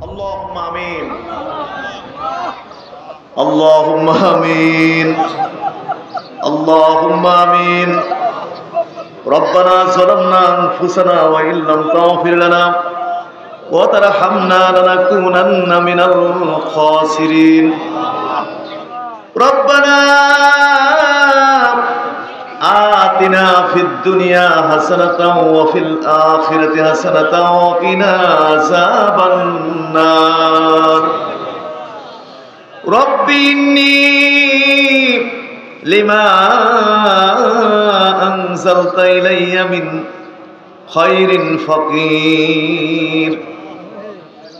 اللهم آمين اللهم آمين اللهم آمين ربنا ظلمنا أنفسنا وإن لم تغفر لنا وترحمنا لنكونن من الخاسرين ربنا آتنا في الدنيا حسنة وفي الآخرة حسنة وقنا عذاب النار رب إني لما أنزلت إلي من خير فقير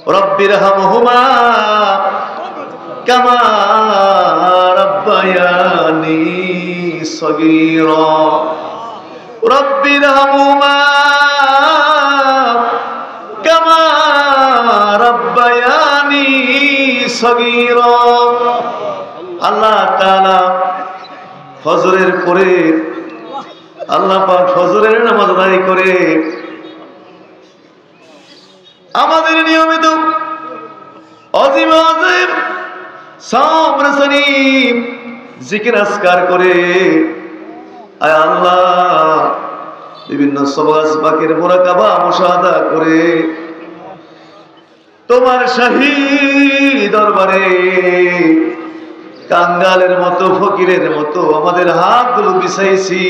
رب ارحمهما كما ربياني صغيرا رب ارحمهما كما ربياني صغيرا আল্লাহ তাআলা ফজরের পরে আল্লাহ পাক ফজরের নামাজ আদায় করে আমাদের নিয়মিত আজিম আজিম সাবর সনিম জিকির আজকার করে আয় আল্লাহ বিভিন্ন সওয়াজ পাকের মুরাকাবা মুশাহাদা করে তোমার শাহী দরবারে কাঙ্গালের মতো ফকিরের মতো আমাদের হাতগুলো বিছাইছি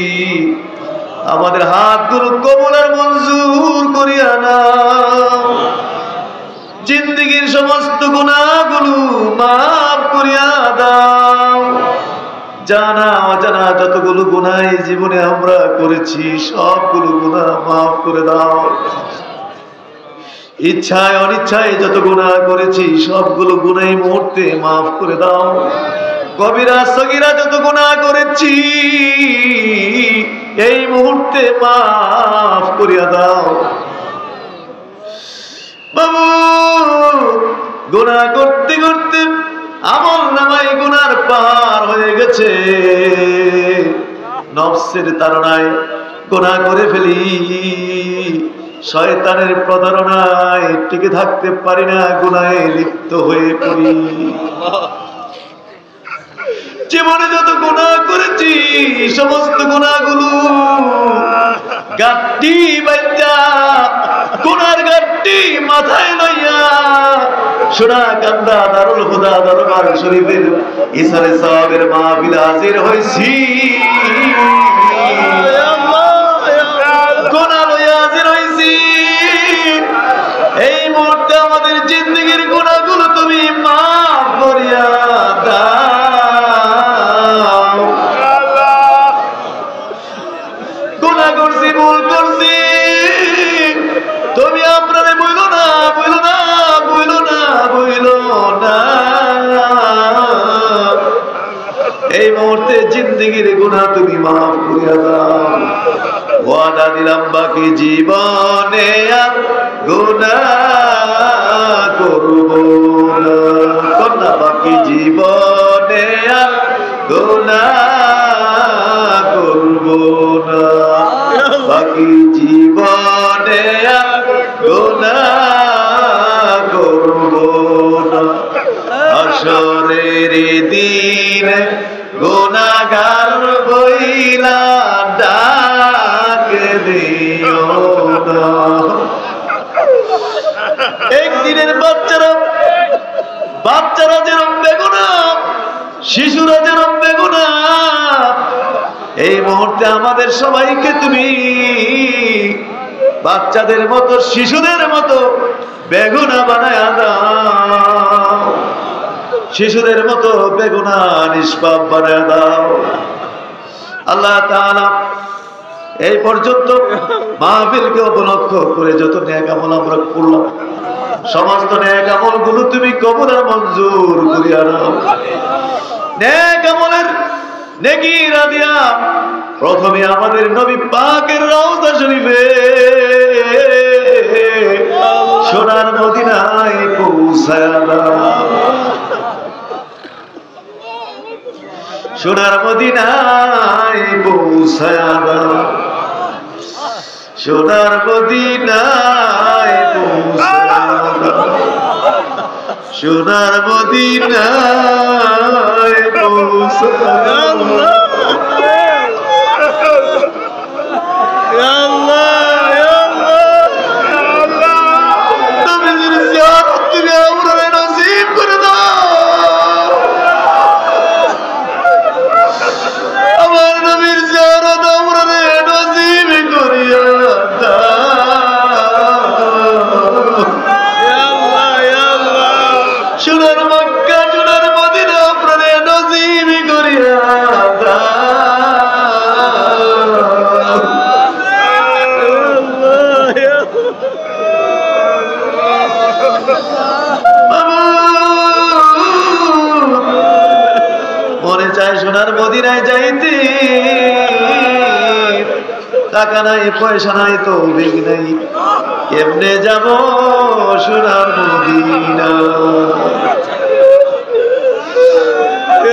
আমাদের হাতগুলো কবুলের মঞ্জুর করিয়া নাও জিন্দেগীর সমস্ত গুনাহগুলো মাফ করিয়া দাও জানা অজানা যতগুলো গুনাহ এই জীবনে আমরা করেছি সবগুলো গুনাহ মাফ করে দাও ইচ্ছায় অনিচ্ছায় যত গুনাহ করেছি সবগুলো গুনাহ এই মুহূর্তে মাফ করে দাও কবিরা সগীরা যত গুনাহ করেছি এই মুহূর্তে মাফ করিয়া দাও বাবু গুনাহ করতে করতে আমল নামায় গুনার পার হয়ে গেছে নফসের তাড়নায় গুনাহ করে ফেলি শয়তানের প্রতারণায় টিকে থাকতে পারি না গুনাহে লিপ্ত হয়ে পড়ি জীবনে যত গুনাহ করেছি সমস্ত গুনাহগুলো গাঁটটি বাইন্দা গুনার গাঁটটি মাথায় লইয়া সোনা কান্দা দারুল হুদা দরবার শরীফের ইসারে সাহাবের মাহফিলে হাজির হইছি গুনাহ লইয়া হাজির হইছি এই মুহূর্তে আমাদের জিন্দেগীর গুনাহগুলো তুমি মাফ করিয়া দাও গুনাহ করছি ভুল করছি তুমি আপনারে বইলো না বইলো না বইলো না বইলো না এই মুহূর্তে জিন্দেগীর গুনাহ তুমি মাফ করিয়া দাও ওয়াদা দিলাম বাকি জীবনে আর গুনাহ করব না কন্যা বাকি জীবনে আর গুনাহ করব না বাকি জীবনে আর গুনাহ করব না হাসরের দিন গুনাহগার বইলা ডাক দিও না একদিনের বাচ্চারা যেরকম বেগুনা শিশুরা যেরকম বেগুনা এই মুহূর্তে আমাদের সবাইকে তুমি বাচ্চাদের মতো শিশুদের মতো বেগুনা বানায়া দাও শিশুদের মতো বেগুনা নিষ্পাপ বানায়া দাও আল্লাহ তাআলা এই পর্যন্ত মাহফিলকে উপলক্ষ করে যত নেক আমল আমরা করলাম সমস্ত নেক আমলগুলো তুমি কবুল আর মঞ্জুর করিয়া নাও নেক আমলের নেকি রাদিয়া প্রথমে আমাদের নবী পাকের রওজা শরীফে সোনার মদিনায় পৌঁছায়া দাও সোনার মদিনায় পৌঁছায়া দাও সোনার মদিনায় পৌঁছায়া দাও, সোনার মদিনায় পৌঁছায়া দাও। সোনার মদিনায় যাইতে, টাকা নাই পয়সা নাই তৌফিক নাই, কেমনে যাব সোনার মদিনা?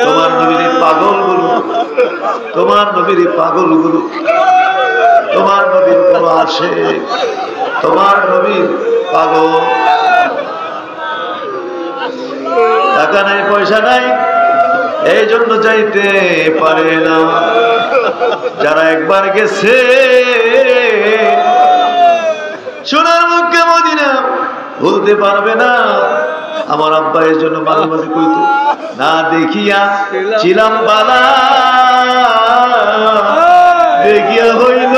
তোমার নবীর পাগলগুলো, তোমার নবীর পাগলগুলো, তোমার নবীর কোন আসে, তোমার নবীর পাগল, টাকা নাই পয়সা নাই, এই জন্য যাইতে পারে না। যারা একবার গেছে সোনার মক্কা মদিনা ভুলতে পারবে না। আমার আব্বা এর জন্য মাঝে মাঝে কইতো, না দেখিয়া ছিলাম বালা, দেখিয়া হইল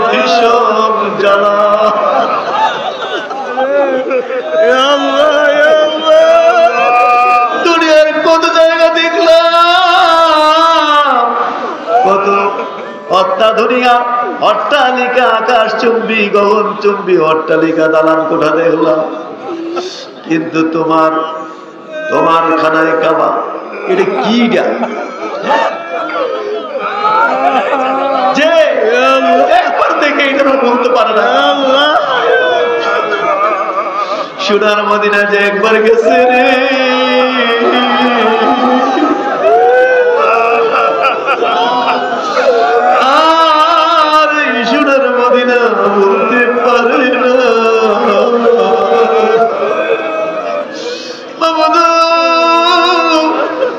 ভীষণ জ্বালা। কত জায়গা দেখলাম, কত অত্যাধুনিক অট্টালিকা, আকাশ চুম্বি গগন চুম্বি অট্টালিকা, দালান কোঠা দেখলাম, কিন্তু তোমার তোমার খানায় কাবা এটা কি যে একবার দেখে এটা বলতে পারে না। সোনার মদিনা যে একবার গেছে রে, আর সোনার মদিনা বলতে পারে না।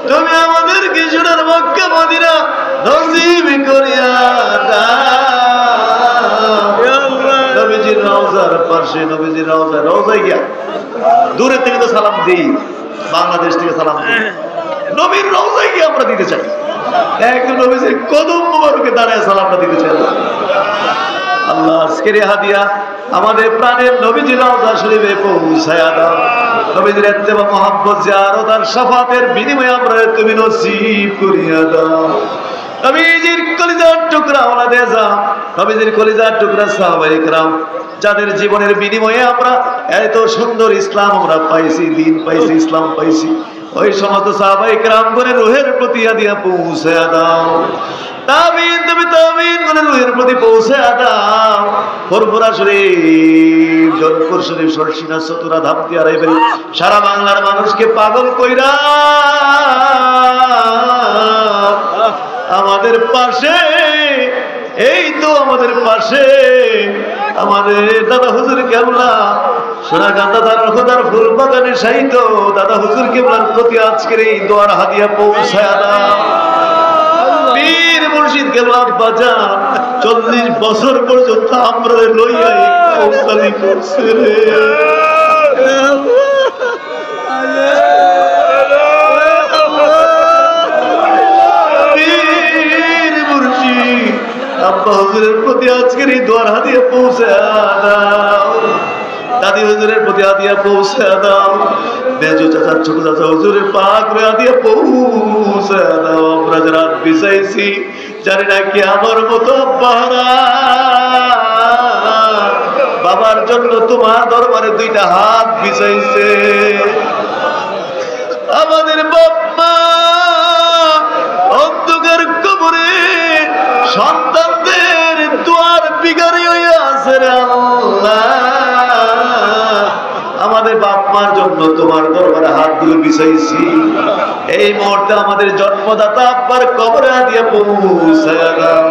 তুমি আমাদেরকে সোনার মক্কা মদিনা নসিব করিয়া দাও। নবীজির রওজার পাশে, নবীজির রওজায় গিয়া দূরে থেকে তো সালাম দিই, বাংলাদেশ থেকে সালাম দিই, নবীর রওজায় গিয়ে আমরা দিতে চাই। একজন নবীজির কদম মোবারকে দাঁড়ায় সালামটা দিতে চাই। আল্লাহ আজকের হাদিয়া আমাদের প্রাণের নবীজির রওজা শরীফে পৌঁছায়া দাও। নবীজির ইত্তেবা মুহাব্বত জিয়ারত আর শাফাতের বিনিময়ে আমরা তুমি নসিব করিয়া দাও। নবীজির কলিজার টুকরা ওলাদে যাও, নবীজির কলিজার টুকরা সাহাবায়ে কেরাম, যাদের জীবনের বিনিময়ে আমরা এত সুন্দর ইসলাম আমরা পাইছি, দিন পাইছি, ইসলাম পাইছি, ওই সমস্ত সাহাবায়ে কেরাম করে রূহের প্রতি হাদিয়া পৌঁছায়া দাও। তাবিন তুমি তাবিন করে রূহের প্রতি পৌঁছায়া দাও। ফুরফুরা শরীফ, জনপুর শরীফ, সরসিনা, চতুরা, ধামতি আর এবারে সারা বাংলার মানুষকে পাগল কইরা আমাদের পাশে, এই তো আমাদের পাশে আমাদের দাদা হুজুর কেবলা সোনাকান্দা দারার খোদার ফুল বাগানে শাহিত দাদা হুজুর কেবলার প্রতি আজকের এই দোয়ার হাদিয়া পৌঁছায়া দাও। পীর মুর্শিদ কেবলা বাজান 40 বছর পর্যন্ত আমরা লইয়া কৌশলী করছে রে। আব্বা হুজুরের প্রতি আজকের এই দোয়ার হাদিয়া পৌঁছায়া দাও। দাদি হুজুরের প্রতি হাদিয়া পৌঁছায়া দাও। মেজো চাচা, ছোট চাচা হুজুরের পাক করে হাদিয়া পৌঁছায়া দাও। আমরা যারা বিছাইছি জানি না কি আমার মতো আব্বারা বাবার জন্য তোমার দরবারে 2টা হাত বিছাইছে। আমাদের বাবা অন্ধকার কবরে সন্তানদের দুয়ার বিগারি হইয়া আছে রে আল্লাহ। আমাদের বাপ মার জন্য তোমার দরবারে হাতগুলো বিছাইছি। এই মুহূর্তে আমাদের জন্মদাতা আব্বার কবরে হাদিয়া পৌঁছায়া দাও।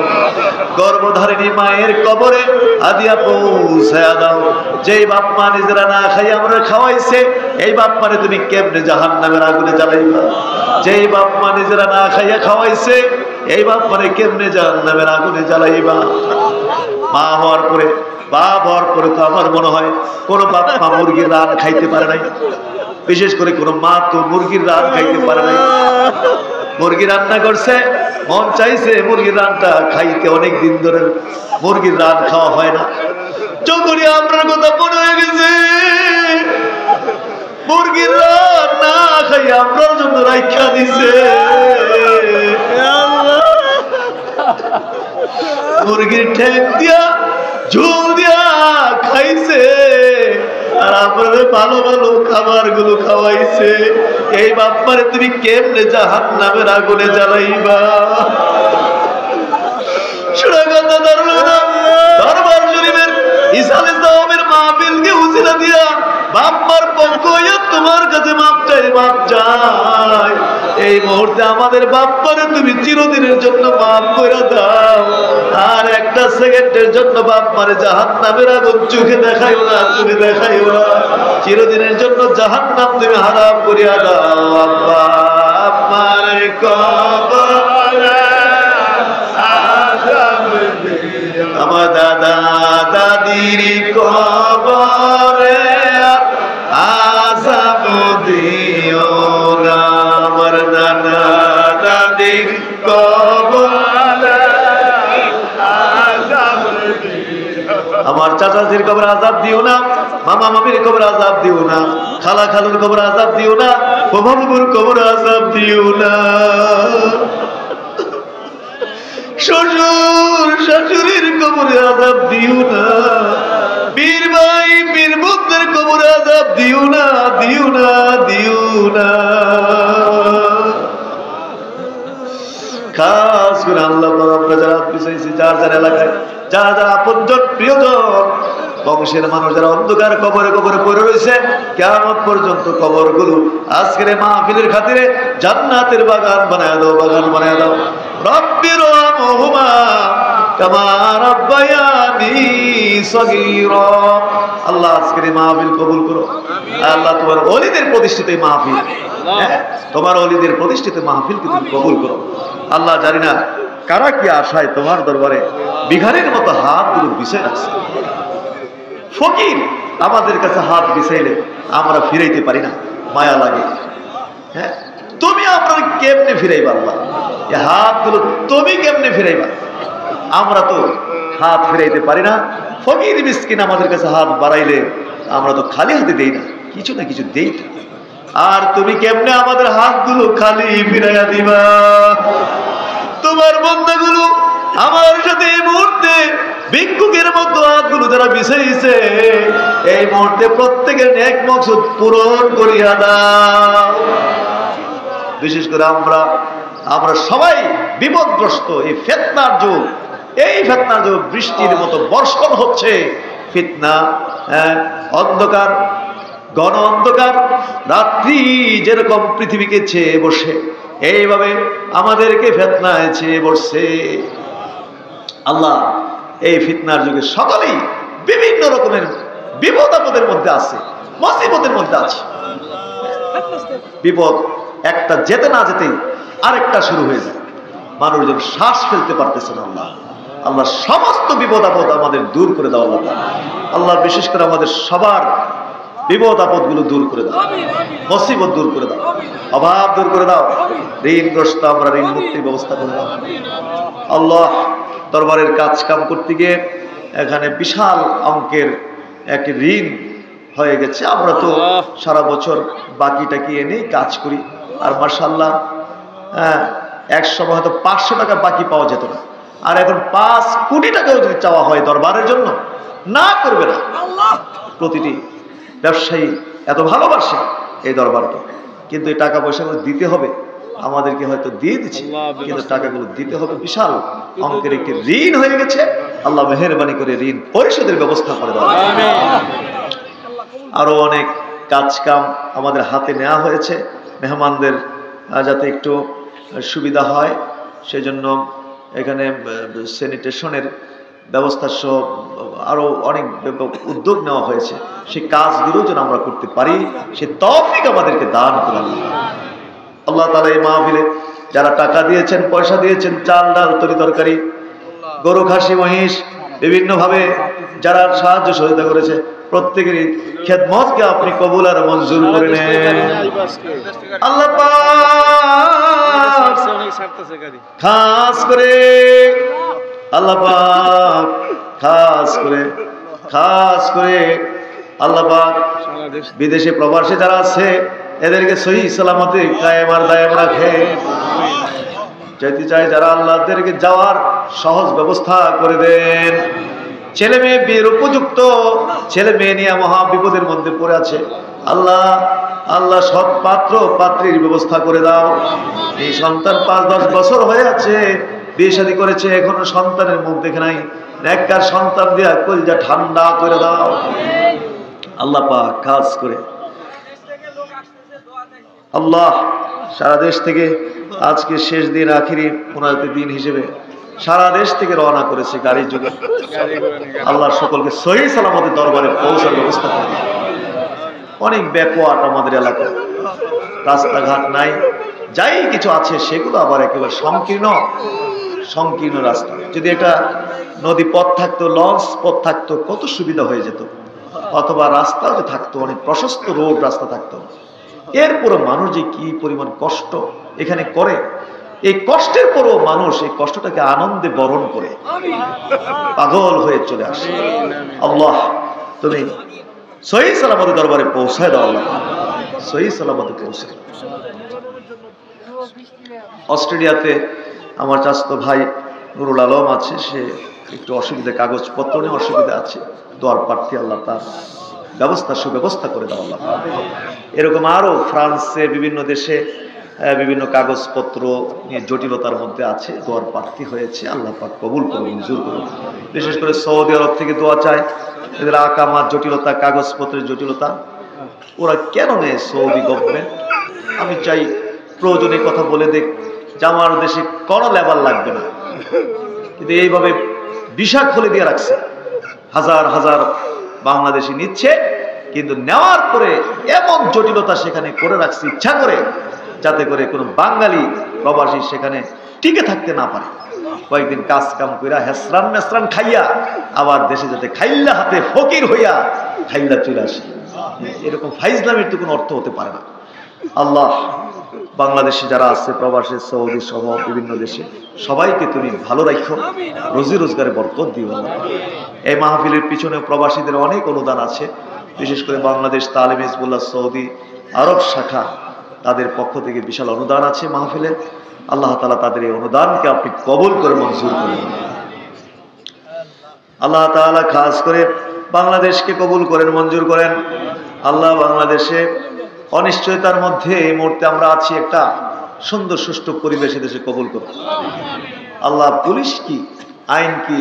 গর্ভধারিণী মায়ের কবরে আদিয়া পৌঁছায়া দাও। যেই বাপ মা নিজেরা না খাই আমরা খাওয়াইছে, এই বাপ মারে তুমি কেমনে জাহান্নামের আগুনে জ্বালাইবা? যেই বাপ মা নিজেরা না খাইয়া খাওয়াইছে, এই বাপ মারে কেমনে জাহান্নামের আগুনে জ্বালাইবা? মা হওয়ার পরে, বাপ হওয়ার পরে তো আমার মনে হয় কোনো বাপ মা মুরগির রান খাইতে পারে নাই। বিশেষ করে কোনো মা তো মুরগির রান খাইতে পারে নাই। মুরগি রান্না করছে, মন চাইছে মুরগির রানটা খাইতে, অনেক দিন ধরে মুরগির রান খাওয়া হয় না। যখনই আপনার কথা মনে হয়ে গেছে মুরগির রান না খাই আপনার জন্য রাইখা দিছে, মুরগির ঠ্যাং দিয়া ঝোল দিয়া খাইছে, আর আপনাদের ভালো ভালো খাবার গুলো খাওয়াইছে, এই বাপ্পারে তুমি কেমনে জাহান্নামের আগুনে জ্বালাইবা? সুরাগন্ধা দরবার শরীফের ইসালে সাওমের মাহফিলকে উসিলা দিয়া বাপ্পার পক্ষ হইয়া তোমার কাছে মাপ চাই, মাপ চাই। এই মুহূর্তে আমাদের বাপ্পারে তুমি চিরদিনের জন্য মাফ করে দাও, আর একটা সেকেন্ডের জন্য বাপ্পারে জাহান্নামের আগুন চোখে দেখাইও না, চোখে দেখাইও না। চিরদিনের জন্য জাহান্নাম তুমি হারাম করিয়া দাও। আব্বা আমার কবরে আযাব দিও, আমার দাদা দাদির কবরে আযাব দিও না, আমার দাদা দাদির কবরে আযাব দিও, আমার চাচাজির কবরে আযাব দিও না, মামা মামির কবরে আযাব দিও না, খালা খালুর কবরে আযাব দিও না, বাবা বাবুর কবরে আযাব দিও না, শ্বশুর শাশুড়ির কবরে আযাব দিও না, বীর ভাই বীর বোনদের কবরে আযাব দিও না, দিও না, দিও না। খাস করে আল্লাহ আমরা যারা পিছাইছি, যার যার এলাকায় যারা যারা আপনজন প্রিয়জন বংশের মানুষ যারা অন্ধকার কবরে কবরে পড়ে রয়েছে, কিয়ামত পর্যন্ত কবরগুলো আজকের মাহফিলের খাতিরে জান্নাতের বাগান বানায় দাও, বাগান বানায় দাও। রব্বির রহমহুমা কামা রাব্বায়ানি সগীরা। আল্লাহ আজকের মাহফিল কবুল করো। আল্লাহ তোমার ওলিদের প্রতিষ্ঠিত মাহফিল, তোমার ওলিদের প্রতিষ্ঠিত মাহফিলকে তুমি কবুল করো। আল্লাহ জানি না কারা কি আশায় তোমার দরবারে বিঘারের মতো হাতগুলো বিছাই রাখছে। ফকির আমাদের কাছে হাত বিছাইলে আমরা ফিরাইতে পারি না, মায়া লাগে। হ্যাঁ, তুমি আপনার কেমনে ফিরাইবা? আল্লাহ এই হাতগুলো তুমি কেমনে ফিরাইবা? আমরা তো হাত ফিরাইতে পারি না। ফকির মিসকিন আমাদের কাছে হাত বাড়াইলে আমরা তো খালি হাতে দেই না, কিছু না কিছু দেই। আর তুমি কেমনে আমাদের হাতগুলো খালি ফিরাইয়া দিবা? তোমার বান্দাগুলো আমার সাথে এই মুহূর্তে ভিক্ষুকের মতো হাতগুলো যারা বিছাইছে, এই মুহূর্তে প্রত্যেকের নেক মাকসুদ পূরণ করিয়া দাও। বিশেষ করে আমরা সবাই বিপদগ্রস্ত। এই ফিতনার যুগ, এই ফিতনার যুগ বৃষ্টির মতো বর্ষণ হচ্ছে। ফিতনা, অন্ধকার, ঘন অন্ধকার, রাত্রি যেরকম পৃথিবীকে ছেয়ে বসে, এইভাবে আমাদেরকে ফিতনায় ছেয়ে বসছে। আল্লাহ এই ফিতনার যুগে সকলেই বিভিন্ন রকমের বিপদ আপদের মধ্যে আছে, মুসিবতের মধ্যে আছে। বিপদ একটা যেতে না যেতেই আরেকটা শুরু হয়ে যায়, মানুষজন শ্বাস ফেলতে পারতেছে না। আল্লাহ সমস্ত বিপদ আপদ আমাদের দূর করে দাও। আল্লাহ বিশেষ করে আমাদের সবার বিপদ আপদ গুলো দূর করে দাও, মুসিবত দূর করে দাও, অভাব দূর করে দাও, ঋণগ্রস্ত আমরা ঋণ মুক্তির ব্যবস্থা করে দাও। আল্লাহ দরবারের কাজ কাম করতে গিয়ে এখানে বিশাল অঙ্কের একটি ঋণ হয়ে গেছে। আমরা তো সারা বছর বাকি টাকি এনে কাজ করি, আর মাশাআল্লাহ এক সময় হয়তো 500 টাকা বাকি পাওয়া যেত না, আর এখন 5 কোটি টাকাও যদি চাওয়া হয় দরবারের জন্য, না করবে না। প্রতিটি ব্যবসায়ী এত ভালোবাসে এই দরবারকে, কিন্তু এই টাকা পয়সাগুলো দিতে হবে। আমাদেরকে হয়তো দিয়ে দিচ্ছে, কিন্তু টাকাগুলো দিতে হবে। বিশাল অঙ্কের একটি ঋণ হয়ে গেছে। আল্লাহ মেহেরবানি করে ঋণ পরিশোধের ব্যবস্থা করে দেওয়া। আরো অনেক কাজ কাম আমাদের হাতে নেওয়া হয়েছে, মেহমানদের যাতে একটু সুবিধা হয় সেজন্য এখানে স্যানিটেশনের ব্যবস্থা সহ আরো অনেক উদ্যোগ নেওয়া হয়েছে, সেই কাজগুলো যেন আমরা করতে পারি, সে তৌফিক আমাদেরকে দান করুন। আল্লাহ তাআলা এই মাহফিলে যারা টাকা দিয়েছেন, পয়সা দিয়েছেন, চাল ডাল তরি তরকারি, গরু খাসি মহিষ বিভিন্ন ভাবে যারা সাহায্য সহযোগিতা করেছে, প্রত্যেকেরই খেদমতকে আপনি কবুল আর মঞ্জুর করে নেন। আল্লাহ পাক খাস করে আল্লাহ পাক খাস করে আল্লাহ পাক বিদেশে প্রবাসী যারা আছে এদেরকে সহি সালামতে কায়েম আর দায়েম রাখে। যেতে চাই যারা, আল্লাহদেরকে যাওয়ার সহজ ব্যবস্থা করে দেন। ছেলে মেয়ে বিয়ের উপযুক্ত ছেলে মেয়ে নিয়ে মহা বিপদের মধ্যে পড়ে আছে, আল্লাহ সৎ পাত্র পাত্রীর ব্যবস্থা করে দাও। এই সন্তান 5-10 বছর হয়ে আছে, বিয়ে শাদী করেছে, এখনো সন্তানের মুখ দেখে নাই, নেককার সন্তান দিয়া কলিজা ঠান্ডা করে দাও। আল্লাহ পাক কাজ করে আল্লাহ সারা দেশ থেকে আজকে শেষ দিন, আখিরি মুনাজাতের দিন হিসেবে সারা দেশ থেকে রওনা করেছে গাড়ি যুগে। আল্লাহ সকলকে সহি সালামতে দরবারে পৌঁছার ব্যবস্থা করে। অনেক ব্যাকওয়ার্ড আমাদের এলাকায়, রাস্তাঘাট নাই, যাই কিছু আছে সেগুলো আবার একেবারে সংকীর্ণ রাস্তা। যদি একটা নদী পথ থাকতো, লঞ্চ পথ থাকতো, কত সুবিধা হয়ে যেত, অথবা রাস্তাও যে থাকতো, অনেক প্রশস্ত রোড রাস্তা থাকতো। এরপরও মানুষ যে কি পরিমাণ কষ্ট এখানে করে, এই কষ্টের পরও মানুষ এই কষ্টটাকে আনন্দে বরণ করে পাগল হয়ে চলে আসে। আল্লাহ তুমি সহি সালামতে দরবারে পৌঁছায় দাও, আল্লাহ সহি সালামতে পৌঁছায়। অস্ট্রেলিয়াতে আমার চাচাতো ভাই নুরুল আলম আছে, সে একটু অসুবিধা, কাগজপত্র নিয়ে অসুবিধা আছে, দোয়ার প্রার্থী, আল্লাহ তার সুব্যবস্থা করে দাও আল্লাহ। এরকম আরো ফ্রান্সে বিভিন্ন দেশে বিভিন্ন কাগজপত্র নিয়ে জটিলতার মধ্যে আছে, দোয়ার প্রার্থী হয়েছে, আল্লাহ পাক কবুল করুন, মঞ্জুর করুন। বিশেষ করে সৌদি আরব থেকে দোয়া চায়, এদের আকামার জটিলতা, কাগজপত্রের জটিলতা, ওরা কেন নেয় সৌদি গভর্নমেন্ট? আমি চাই প্রয়োজনে কথা বলে দেখ যে আমার দেশে কোনো লেবার লাগবে না, কিন্তু এইভাবে ভিসা খুলে দিয়ে রাখছে, হাজার হাজার বাংলাদেশি নিচ্ছে, কিন্তু নেওয়ার পরে এমন জটিলতা সেখানে করে রাখছে ইচ্ছা করে, যাতে করে কোনো বাঙালি প্রবাসী সেখানে টিকে থাকতে না পারে। কয়েকদিন কাজ কাম কইরা হেসরান মেসরান খাইয়া আবার দেশে যাতে খাইল্লা হাতে ফকির হইয়া খাইল্লা চলে আসে, এরকম ফাইজলামের তো কোনো অর্থ হতে পারে না। আল্লাহ বাংলাদেশে যারা আছে, প্রবাসী, সৌদি সহ বিভিন্ন দেশে, সবাইকে তুমি ভালো রাখো, রুজি রোজগারে বরকত দিও। এই মাহফিলের পিছনে প্রবাসীদের অনেক অনুদান আছে, বিশেষ করে বাংলাদেশ তালিম হিজবুল্লাহ সৌদি আরব শাখা, তাদের পক্ষ থেকে বিশাল অনুদান আছে মাহফিলে। আল্লাহ তাআলা তাদের এই অনুদানকে আপনি কবুল করে মঞ্জুর করুন। আল্লাহ তাআলা খাস করে বাংলাদেশকে কবুল করেন, মঞ্জুর করেন। আল্লাহ বাংলাদেশে অনিশ্চয়তার মধ্যে এই মুহূর্তে আমরা আছি, একটা সুন্দর সুষ্ঠু পরিবেশে দেশে কবুল করুন। আল্লাহ পুলিশ কি, আইন কি,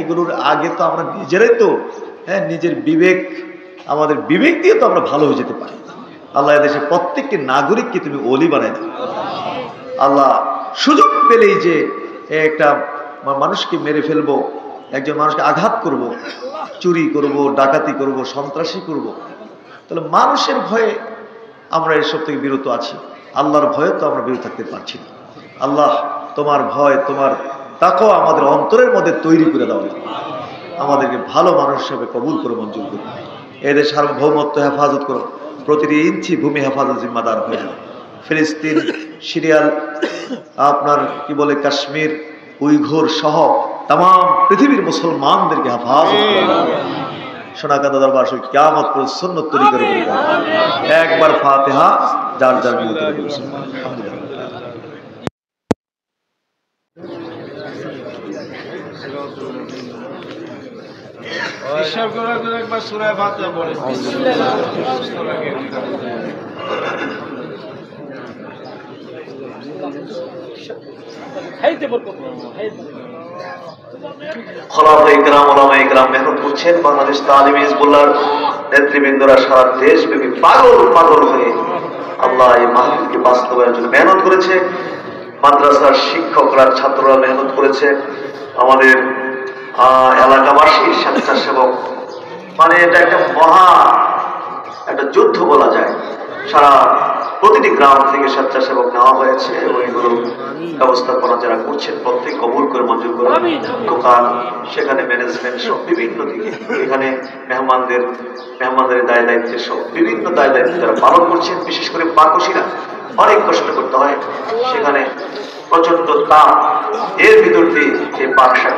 এগুলোর আগে তো আমরা নিজেরাই তো নিজের বিবেক, আমাদের বিবেক দিয়ে তো আমরা ভালো হয়ে যেতে পারি। আল্লাহ এদেশে প্রত্যেকটি নাগরিককে তুমি ওলি বানাই দাও। আল্লাহ সুযোগ পেলেই যে একটা মানুষকে মেরে ফেলবো, একজন মানুষকে আঘাত করব, চুরি করব, ডাকাতি করব, সন্ত্রাসী করব, তাহলে মানুষের ভয়ে আমরা এসব থেকে বিরত আছি, আল্লাহর ভয়ে তো আমরা বিরত থাকতে পারছি না। আল্লাহ তোমার ভয়, তোমার তাকওয়া আমাদের অন্তরের মধ্যে তৈরি করে দাও, আমাদেরকে ভালো মানুষ হিসেবে কবুল করে মঞ্জুর করো। এদের সার্বভৌমত্ব হেফাজত করো, প্রতিটি ইঞ্চি ভূমি হেফাজত জিম্মাদার হয়ে যাও। ফিলিস্তিন, সিরিয়াল, আপনার কি বলে কাশ্মীর, উইঘুর সহ তাম পৃথিবীর মুসলমানদেরকে হেফাজত করো। সোনাকান্দা দরবার শরীফ কিয়ামত পর্যন্ত সুন্নত তরিকার উপরে একবার ফাতিহা যার যার নিয়ত করে দিবেন। আলহামদুলিল্লাহ। একবার সূরা ফাতিহা পড়ে মেহনত করছেন। বাংলাদেশ তালিম হিজবুল্লাহর নেতৃবৃন্দরা সারা দেশব্যাপী পাগল হয়ে আল্লাহ এই মাহফিলকে বাস্তবায়নের জন্য মেহনত করেছে। মাদ্রাসার শিক্ষকরা ছাত্ররা মেহনত করেছে, আমাদের এলাকাবাসী স্বেচ্ছাসেবক, মানে এটা একটা মহা একটা যুদ্ধ বলা যায়। সারা প্রতিটি গ্রাম থেকে স্বেচ্ছাসেবক নেওয়া হয়েছে এবং এগুলো ব্যবস্থাপনা যারা করছেন প্রত্যেক কবুল করে মঞ্জুর করে, দোকান সেখানে ম্যানেজমেন্ট সব বিভিন্ন দিকে, এখানে মেহমানদের দায় দায়িত্বের সব বিভিন্ন দায় দায়িত্ব যারা পালন করছেন, বিশেষ করে পাকশিরা অনেক কষ্ট করতে হয়, সেখানে প্রচন্ড তাপ, এর ভিতর দিয়ে এই পাক শাক